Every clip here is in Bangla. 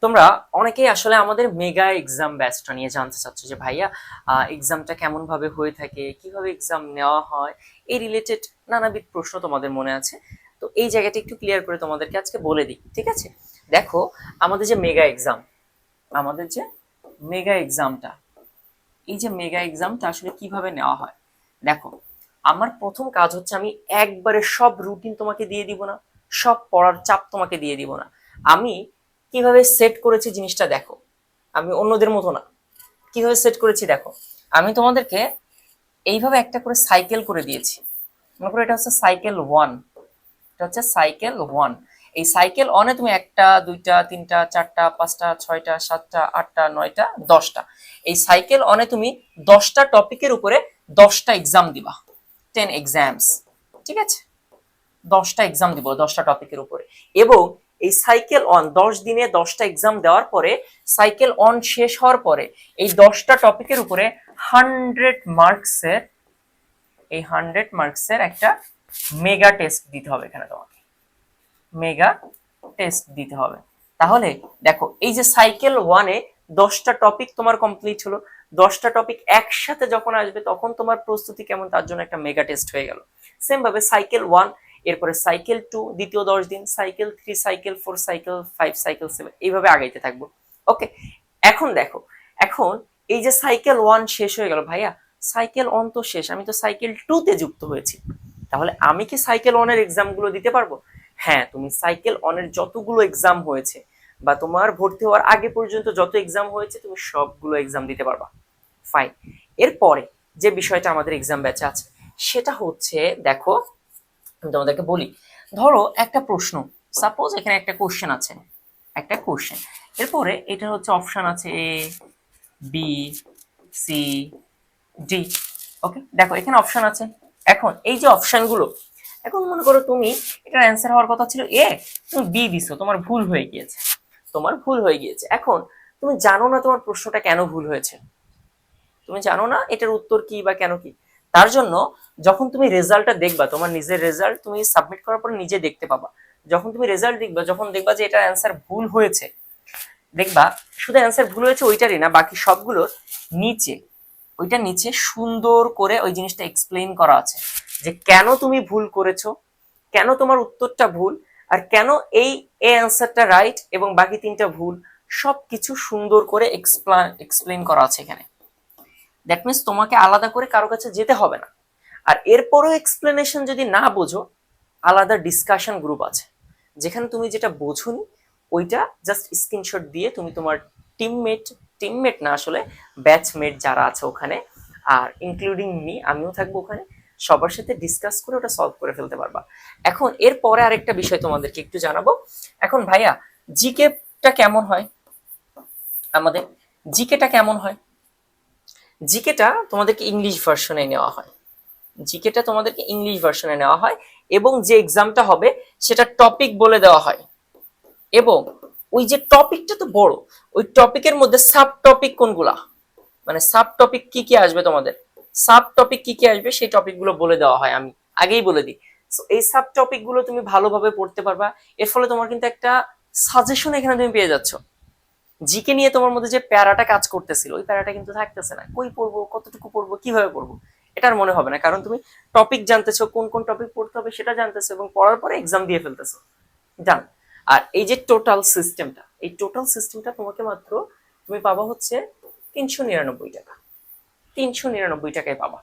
তোমরা অনেকেই আসলে আমাদের মেগা এক্সাম ব্যাচটা নিয়ে জানতে চাচ্ছ যে ভাইয়া এক্সামটা কেমন ভাবে হয়ে থাকে, কিভাবে এক্সাম নেওয়া হয়, এই রিলেটেড নানাবিধ প্রশ্ন তোমাদের মনে আছে। তো এই জায়গাটা একটু ক্লিয়ার করে তোমাদেরকে আজকে বলে দিই, ঠিক আছে? দেখো, আমাদের যে মেগা এক্সাম, আমাদের যে মেগা এক্সামটা, এই যে মেগা এক্সামটা আসলে কিভাবে নেওয়া হয়। দেখো, আমার প্রথম কাজ হচ্ছে আমি একবারে সব রুটিন তোমাকে দিয়ে দিব না, সব পড়ার চাপ তোমাকে দিয়ে দিব না। আমি কিভাবে সেট করেছি জিনিসটা দেখো, আমি অন্যদের মতো না। কিভাবে সেট করেছি দেখো, আমি তোমাদেরকে এইভাবে একটা করে সাইকেল করে দিয়েছি। মনে করো এটা হচ্ছে সাইকেল ওয়ান, এটা হচ্ছে সাইকেল ওয়ান। এই সাইকেল অনে তুমি একটা, দুইটা, তিনটা, চারটা, পাঁচটা, ছয়টা, সাতটা, আটটা, নয়টা, দশটা, এই সাইকেল অনে তুমি 10টা টপিকের উপরে 10টা এক্সাম দিবা, 10 এক্সামস, ঠিক আছে? 10টা এক্সাম দিব 10টা টপিকের উপরে। এবং এই সাইকেল অন 10 দিনে 10টা এক্সাম দেওয়ার পরে, সাইকেল অন শেষ হওয়ার পরে এই 10টা টপিকের উপরে 100 মার্কসের, এই 100 মার্কসের একটা মেগা টেস্ট দিতে হবে এখানে তোমাকে, মেগা টেস্ট দিতে হবে। তাহলে দেখো, এই যে সাইকেল ওয়ানে 10টা টপিক তোমার কমপ্লিট হলো, 10টা টপিক একসাথে যখন আসবে তখন তোমার প্রস্তুতি কেমন তার জন্য একটা মেগা টেস্ট হয়ে গেল। সেম ভাবে সাইকেল ওয়ান, এরপরে সাইকেল টু দ্বিতীয় 10 দিন, cycle three, cycle four, cycle five, cycle seven, এইভাবে আগাইতে থাকবো। ওকে, এখন দেখো, এখন এই যে সাইকেল ওয়ান শেষ হয়ে গেল, ভাইয়া সাইকেল ওয়ান তো শেষ, আমি তো সাইকেল টু তে যুক্ত হয়েছি, তাহলে আমি কি সাইকেল ওয়ানের এক্সাম গুলো দিতে পারবো? হ্যাঁ, তুমি সাইকেল অনের যতগুলো এক্সাম হয়েছে বা তোমার ভর্তি হওয়ার আগে পর্যন্ত যত এক্সাম হয়েছে তুমি সবগুলো এক্সাম দিতে পারবা। ফাইন। এরপরে যে বিষয়টা আমাদের এক্সাম ব্যাচে আছে সেটা হচ্ছে, দেখো আমি তোমাদেরকে বলি, ধরো একটা প্রশ্ন, সাপোজ এখানে একটা কোশ্চেন আছে, একটা কোশ্চেন, এরপরে এটা হচ্ছে অপশন আছে এ, বি, সি, ডি। ওকে, দেখো এখানে অপশন আছে। এখন এই যে অপশনগুলো, এখন মনে করো তুমি এটার অ্যান্সার হওয়ার কথা ছিল এ, তুমি বি দিছো, তোমার ভুল হয়ে গিয়েছে, তোমার ভুল হয়ে গিয়েছে। এখন তুমি জানো না তোমার প্রশ্নটা কেন ভুল হয়েছে, তুমি জানো না এটার উত্তর কি বা কেন কি। তার জন্য যখন তুমি রেজাল্টটা দেখবা, তোমার নিজের রেজাল্ট তুমি সাবমিট করার পর নিজে দেখতে পাবা, যখন তুমি রেজাল্ট দেখবা, যখন দেখবা যে এটার অ্যান্সার ভুল হয়েছে, দেখবা শুধু অ্যান্সার ভুল হয়েছে ওইটারই না, বাকি সবগুলোর নিচে, ওইটা নিচে সুন্দর করে ওই জিনিসটা এক্সপ্লেইন করা আছে যে কেন তুমি ভুল করেছো, কেন তোমার উত্তরটা ভুল, আর কেন এই এ অ্যান্সারটা রাইট এবং বাকি তিনটা ভুল, সবকিছু সুন্দর করে এক্সপ্লেইন করা আছে এখানে। দ্যাট মিনস তোমাকে আলাদা করে কারো কাছে যেতে হবে না। আর এরপরও এক্সপ্লেনেশন যদি না বোঝো, আলাদা ডিসকাশন গ্রুপ আছে, যেখানে তুমি যেটা বোঝোনি ওইটা জাস্ট স্ক্রিনশট দিয়ে তুমি তোমার টিমমেট, টিমমেট না আসলে ব্যাচমেট যারা আছে ওখানে, আর ইনক্লুডিং মি, আমিও থাকবো ওখানে, সবার সাথে ডিসকাস করে ওটা সলভ করে ফেলতে পারবা। এখন এরপরে আরেকটা বিষয় তোমাদেরকে একটু জানাবো। এখন ভাইয়া, জিকেটা কেমন হয় আমাদের, জিকেটা কেমন হয়? জিকেটা তোমাদেরকে ইংলিশ ভার্সনে নেওয়া হয়, জিকেটা তোমাদেরকে ইংলিশ ভার্সনে নেওয়া হয়, এবং যে এক্সামটা হবে সেটা টপিক বলে দেওয়া হয়, এবং ওই যে টপিকটা তো বড়, ওই টপিকের মধ্যে সাব টপিক কোনগুলা, মানে সাব টপিক কি কি আসবে তোমাদের, সাব টপিক কি কি আসবে সেই টপিকগুলো বলে দেওয়া হয়, আমি আগেই বলে দিই। সো এই সাব টপিক গুলো তুমি ভালোভাবে পড়তে পারবা, এর ফলে তোমার কিন্তু একটা সাজেশন এখানে তুমি পেয়ে যাচ্ছ। জিকে নিয়ে তোমার মধ্যে যে প্যারাটা কাজ করতেছিল ওই প্যারাটা কিন্তু থাকতেছে না, কই পড়বো, কতটুকু পড়বো, কিভাবে পড়বো, এটার মনে হবে না, কারণ তুমি টপিক জানতেছো, কোন কোন টপিক পড়তে হবে সেটা জানতেছো, এবং পড়ার পরে এক্সাম দিয়ে ফেলতেছো, ডান। আর এই যে টোটাল সিস্টেমটা, এই টোটাল সিস্টেমটা তোমাকে মাত্র তুমি পাবা হচ্ছে 399 টাকা, 399 টাকায় পাবা।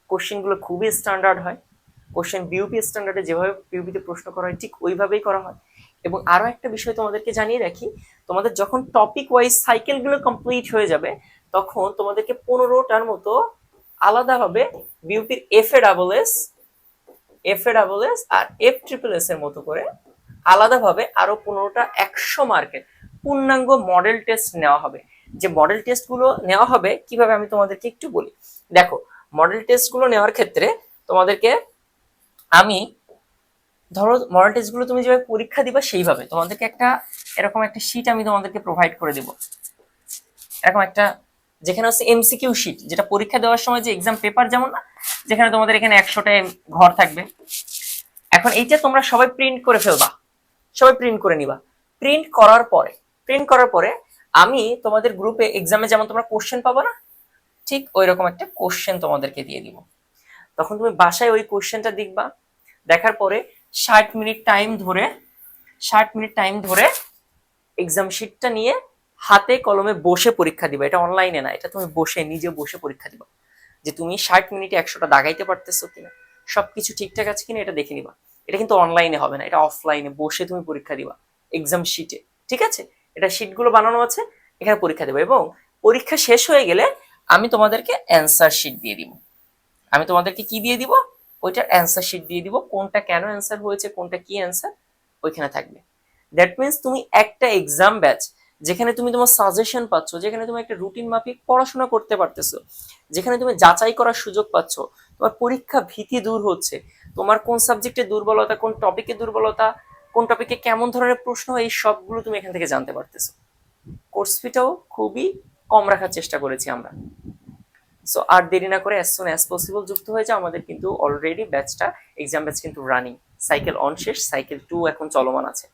কোশ্চেন গুলো খুবই স্ট্যান্ডার্ড হয়, কোশ্চেন বিউপি স্ট্যান্ডার্ডে যেভাবে পিউপিতে প্রশ্ন করা হয় ঠিক ওইভাবেই করা হয়। এবং আরো একটা বিষয় তোমাদেরকে জানিয়ে রাখি, তোমাদের যখন টপিক ওয়াইজ সাইকেল গুলো কমপ্লিট হয়ে যাবে তখন তোমাদেরকে 15টার মতো আলাদাভাবে বিউপির এফ এ ডাবল এস আর F-SSS এর মতো করে আলাদাভাবে আরো 15টা 100 মার্কের পূর্ণাঙ্গ মডেল টেস্ট নেওয়া হবে। যে মডেল টেস্ট গুলো নেওয়া হবে কিভাবে আমি তোমাদেরকে একটু বলি। দেখো, মডেল টেস্ট গুলো নেওয়ার ক্ষেত্রে তোমাদেরকে আমি, ধরো মডেল টেস্ট গুলো তুমি যেভাবে পরীক্ষা দিবা সেইভাবে তোমাদেরকে একটা এরকম একটা শীট আমি তোমাদেরকে প্রোভাইড করে দিব, এরকম একটা, যেখানে হচ্ছে এমসিকিউ শীট, যেটা পরীক্ষা দেওয়ার সময় যে এক্সাম পেপার যেমন না, যেখানে তোমাদের এখানে 100টা ঘর থাকবে। এখন এইটা তোমরা সবাই প্রিন্ট করে ফেলবা, সবাই প্রিন্ট করে নিবা। প্রিন্ট করার পরে প্রিন্ট করার পরে আমি তোমাদের গ্রুপে এক্সামে যেমন তোমরা কোশ্চেন পাবো না, ঠিক ওই রকম একটা কোশ্চেন তোমাদেরকে দিয়ে দিব। তখন তুমি বাসায় ওই কোশ্চেনটা দেখবা, দেখার পরে 60 মিনিট টাইম ধরে 60 মিনিট টাইম ধরে এক্সাম শিটটা নিয়ে হাতে কলমে বসে পরীক্ষা দিবা। এটা অনলাইনে না, এটা তুমি বসে নিজে বসে পরীক্ষা দিবা, যে তুমি 60 মিনিটে 100টা দাগাইতে পারতেছো কিনা, সবকিছু ঠিকঠাক আছে কিনা এটা দেখে নিবা। এটা কিন্তু অনলাইনে হবে না, এটা অফলাইনে বসে তুমি পরীক্ষা দিবা এক্সাম শিটে, ঠিক আছে? এটা শিটগুলো বানানো আছে, এখানে পরীক্ষা দেবো, এবং পরীক্ষা শেষ হয়ে গেলে আমি তোমাদেরকে অ্যান্সার শিট দিয়ে দিব। আমি তোমাদেরকে কি দিয়ে দিব? ওইটার অ্যান্সার শিট দিয়ে দিব, কোনটা কেন অ্যান্সার হয়েছে, কোনটা কি অ্যান্সার ওইখানে থাকবে। দ্যাট মিনস তুমি একটা এক্সাম ব্যাচ যেখানে তুমি তোমার সাজেশন পাচ্ছ, যেখানে তুমি একটা রুটিন মাফিক পড়াশোনা করতে পারতেছো, যেখানে তুমি যাচাই করার সুযোগ পাচ্ছ, তোমার পরীক্ষা ভীতি দূর হচ্ছে, তোমার কোন সাবজেক্টে দুর্বলতা, কোন টপিকে দুর্বলতা, কোন টপিকে কেমন ধরনের প্রশ্ন, এই সবগুলো তুমি এখান থেকে জানতে পারতেছো। কোর্স ফিটাও খুবই কম রাখার চেষ্টা করেছি আমরা। সো আর দেরি না করে অ্যাজ সুন অ্যাজ পসিবল যুক্ত হয়ে যাও। আমাদের কিন্তু অলরেডি ব্যাচটা, এক্সাম ব্যাচ কিন্তু রানিং, সাইকেল অন শেষ, সাইকেল 2 এখন চলমান আছে।